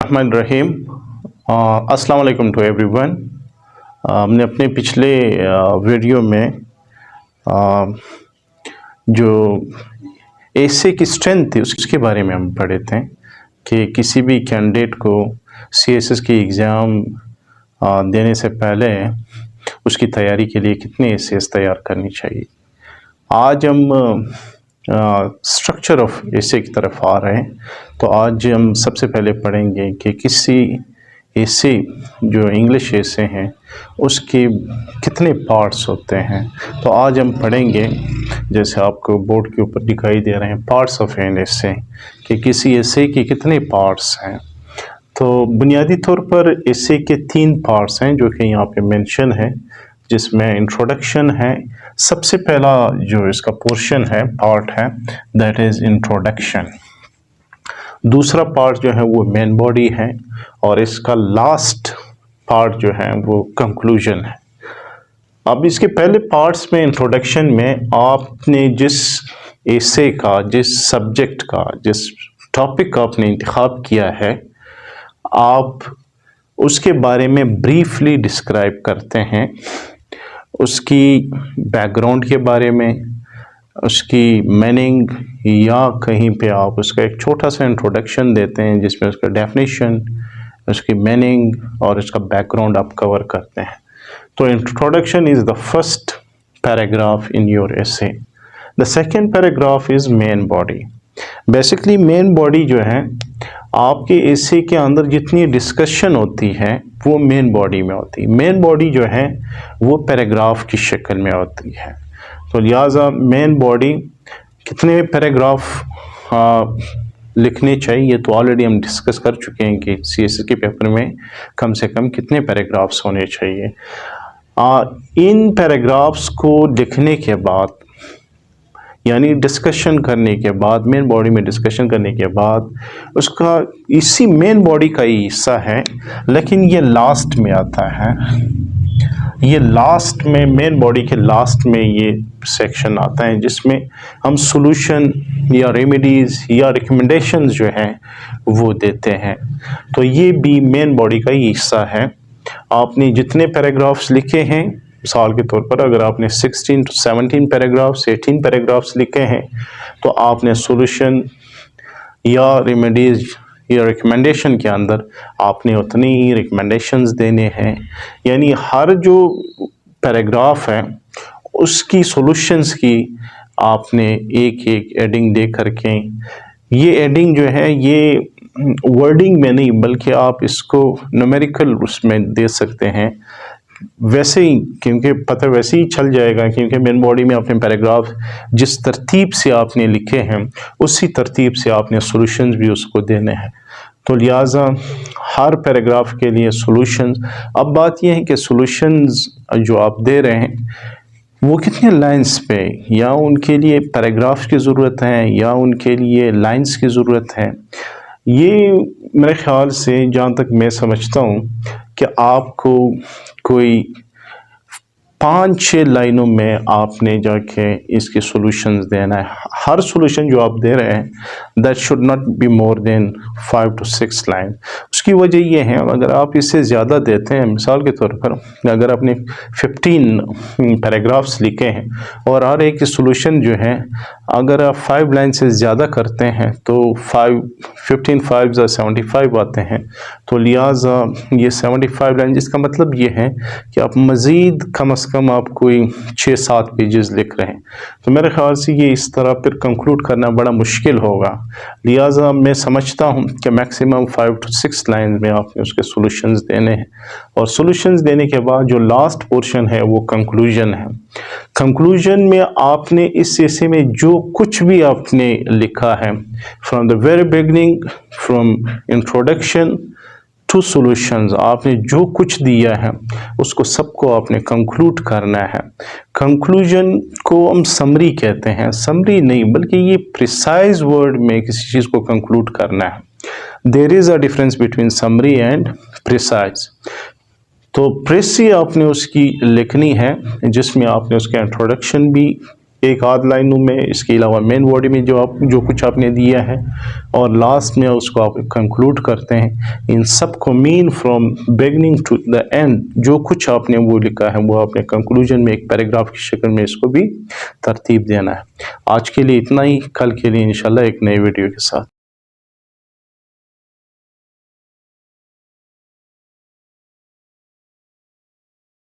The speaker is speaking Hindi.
रहमान रहीम। अस्सलाम वालेकुम टू एवरीवन। हमने अपने पिछले वीडियो में जो एसे की स्ट्रेंथ थी उसके बारे में हम पढ़े थे कि किसी भी कैंडिडेट को सीएसएस की एग्ज़ाम देने से पहले उसकी तैयारी के लिए कितने एसेस तैयार करनी चाहिए। आज हम स्ट्रक्चर ऑफ एसे की तरफ आ रहे हैं। तो आज हम सबसे पहले पढ़ेंगे कि किसी एसे जो इंग्लिश एसे हैं उसके कितने पार्ट्स होते हैं। तो आज हम पढ़ेंगे, जैसे आपको बोर्ड के ऊपर दिखाई दे रहे हैं, पार्ट्स ऑफ एन एसे, कि किसी एसे के कितने पार्ट्स हैं। तो बुनियादी तौर पर एसे के 3 पार्ट्स हैं जो कि यहाँ पे मेंशन है, जिसमें इंट्रोडक्शन है। सबसे पहला जो इसका पोर्शन है, पार्ट है, दैट इज़ इंट्रोडक्शन। दूसरा पार्ट जो है वो मेन बॉडी है, और इसका लास्ट पार्ट जो है वो कंक्लूजन है। अब इसके पहले पार्ट्स में, इंट्रोडक्शन में, आपने जिस एसे का, जिस सब्जेक्ट का, जिस टॉपिक का आपने इंतखाब किया है, आप उसके बारे में ब्रीफली डिस्क्राइब करते हैं, उसकी बैकग्राउंड के बारे में, उसकी मीनिंग, या कहीं पे आप उसका एक छोटा सा इंट्रोडक्शन देते हैं जिसमें उसका डेफिनेशन, उसकी मीनिंग और उसका बैकग्राउंड आप कवर करते हैं। तो introduction is the first paragraph in your essay. The second paragraph is main body. Basically main body जो है, आपके एसे के अंदर जितनी डिस्कशन होती है वो मेन बॉडी में होती है। मेन बॉडी जो है वो पैराग्राफ की शक्ल में होती है। तो लिहाजा मेन बॉडी कितने पैराग्राफ लिखने चाहिए, तो ऑलरेडी हम डिस्कस कर चुके हैं कि सीएसएस के पेपर में कम से कम कितने पैराग्राफ्स होने चाहिए। इन पैराग्राफ्स को लिखने के बाद, यानी डिस्कशन करने के बाद, मेन बॉडी में डिस्कशन करने के बाद, उसका इसी मेन बॉडी का ही हिस्सा है, लेकिन ये लास्ट में आता है। ये लास्ट में, मेन बॉडी के लास्ट में ये सेक्शन आता है जिसमें हम सॉल्यूशन या रेमेडीज़ या रिकमेंडेशंस जो हैं वो देते हैं। तो ये भी मेन बॉडी का ही हिस्सा है। आपने जितने पैराग्राफ्स लिखे हैं, मिसाल के तौर पर अगर आपने 16 to 17 पैराग्राफ्स, 18 पैराग्राफ्स लिखे हैं, तो आपने सॉल्यूशन या रेमेडीज़ या रिकमेंडेशन के अंदर आपने उतनी ही रिकमेंडेशंस देने हैं। यानी हर जो पैराग्राफ है उसकी सॉल्यूशंस की आपने एक एक एडिंग दे करके, ये एडिंग जो है ये वर्डिंग में नहीं बल्कि आप इसको न्यूमेरिकल उसमें दे सकते हैं, वैसे ही, क्योंकि पता वैसे ही चल जाएगा, क्योंकि मेन बॉडी में आपने पैराग्राफ जिस तरतीब से आपने लिखे हैं उसी तरतीब से आपने सॉल्यूशंस भी उसको देने हैं। तो लिहाजा हर पैराग्राफ के लिए सॉल्यूशंस। अब बात यह है कि सॉल्यूशंस जो आप दे रहे हैं वो कितने लाइंस पे, या उनके लिए पैराग्राफ की ज़रूरत है या उनके लिए लाइंस की ज़रूरत है। ये मेरे ख़्याल से, जहाँ तक मैं समझता हूँ, कि आपको कोई 5-6 लाइनों में आपने जाके इसके सॉल्यूशंस देना है। हर सॉल्यूशन जो आप दे रहे हैं that should not be more than 5 to 6 line. उसकी वजह ये है, अगर आप इससे ज़्यादा देते हैं, मिसाल के तौर पर अगर आपने 15 पैराग्राफ्स लिखे हैं और हर एक सॉल्यूशन जो है अगर आप 5 लाइन से ज़्यादा करते हैं तो 15 5 या 75 आते हैं। तो लिहाजा ये 75 लाइन, जिसका मतलब ये है कि आप मज़ीद कम से कम आप कोई 6-7 पेजेस लिख रहे हैं। तो मेरे ख्याल से ये इस तरह फिर कंक्लूड करना बड़ा मुश्किल होगा। लिहाजा मैं समझता हूँ कि मैक्सिमम 5 to 6 लाइन में आपने उसके सॉल्यूशंस देने हैं, और सॉल्यूशंस देने के बाद जो लास्ट पोर्शन है वो कंक्लूजन है। कंक्लूजन में आपने इस एसे में जो कुछ भी आपने लिखा है, from the very beginning, from introduction to solutions, आपने जो कुछ दिया है उसको सबको आपने कंक्लूड करना है। कंक्लूजन को हम समरी कहते हैं। समरी नहीं बल्कि ये प्रिसाइज वर्ड में किसी चीज़ को कंक्लूड करना है। There is a difference between summary and precise. तो प्रेसी आपने उसकी लिखनी है जिसमें आपने उसका इंट्रोडक्शन भी एक आध लाइनों में, इसके अलावा मेन बॉडी में जो कुछ आपने दिया है, और लास्ट में उसको आप कंक्लूड करते हैं। इन सब को mean from beginning to the end जो कुछ आपने वो लिखा है वो आपने कंक्लूजन में एक पैराग्राफ की शक्ल में इसको भी तरतीब देना है। आज के लिए इतना ही, कल के लिए इंशाल्लाह एक नई वीडियो के साथ।